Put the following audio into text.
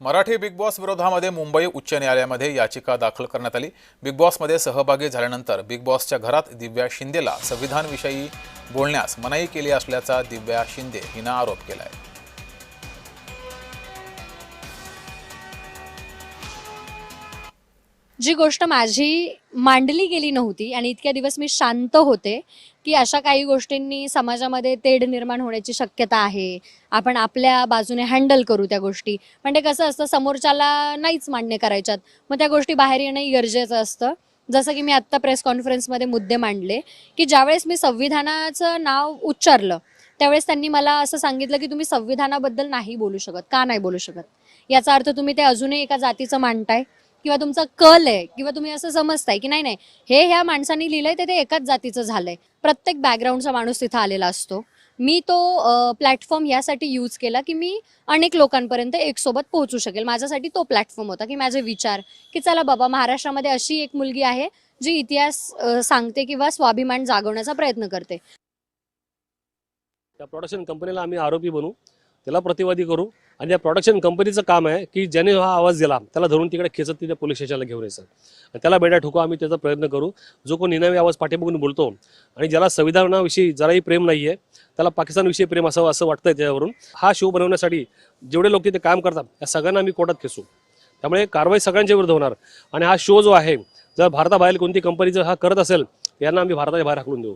Marathi big boss विरोधामध्ये मुंबई उच्च न्यायालयामध्ये याचिका दाखल करण्यात आली। बिग बॉसमध्ये सहभागी झाल्यानंतर बिग बॉसच्या घरात दिव्या शिंदेला संविधानाविषयी बोलण्यास मनाई केली असल्याचा दिव्या शिंदे हिने आरोप केलाय। जी गोष्ट माझी मांडली गेली नव्हती आणि इतक्या दिवस मी शांत होते की अशा काही गोष्टींनी समाजामध्ये तेढ निर्माण होण्याची शक्यता आहे, आपण आपल्या बाजूने हँडल करू त्या गोष्टी। म्हणजे कसं असतं, समोरच्याला नाहीच मान्य करायच्यात, मग त्या गोष्टी बाहेर येणं गरजेचं असतं। जसं की मी आत्ता प्रेस कॉन्फरन्समध्ये मुद्दे मांडले की ज्यावेळेस मी संविधानाचं नाव उच्चारलं त्यावेळेस त्यांनी मला असं सांगितलं की तुम्ही संविधानाबद्दल नाही बोलू शकत। का नाही बोलू शकत? याचा अर्थ तुम्ही ते अजूनही एका जातीचं मांडताय किंवा तुमचा कल आहे किंवा तुम्ही असं समजताय की नाही नाही हे ह्या माणसांनी लिहिलंय ते एकाच जातीचं झालंय। प्रत्येक बॅकग्राऊंडचा माणूस तिथं आलेला असतो। मी तो प्लॅटफॉर्म यासाठी यूज केला की मी अनेक लोकांपर्यंत एक सोबत पोहोचू शकेल। माझ्यासाठी तो प्लॅटफॉर्म होता की माझे विचार की चला बाबा, महाराष्ट्रामध्ये अशी एक मुलगी आहे जी इतिहास सांगते किंवा स्वाभिमान जागवण्याचा प्रयत्न करते। त्या प्रोडक्शन कंपनीला आम्ही आरोपी बनू, त्याला प्रतिवादी करू आणि या प्रोडक्शन कंपनीचं काम आहे की ज्याने हा आवाज दिला त्याला धरून तिकडे खेचत तिथे पोलीस स्टेशनला घेऊन यायचं आणि त्याला बेड्या ठोकू आम्ही त्याचा प्रयत्न करू। जो कोण निनावी आवाज पाठीमागून बोलतो आणि ज्याला संविधानाविषयी जराही प्रेम नाही आहे, त्याला पाकिस्तानविषयी प्रेम असावं असं वाटतंय, त्याच्यावरून हा शो बनवण्यासाठी जेवढे लोक तिथे काम करतात या सगळ्यांना आम्ही कोर्टात खेचू। त्यामुळे कारवाई सगळ्यांच्या विरुद्ध होणार आणि हा शो जो आहे, जर भारताबाहेर कोणती कंपनी जर हा करत असेल यांना आम्ही भारताच्या बाहेर हाकलून देऊ।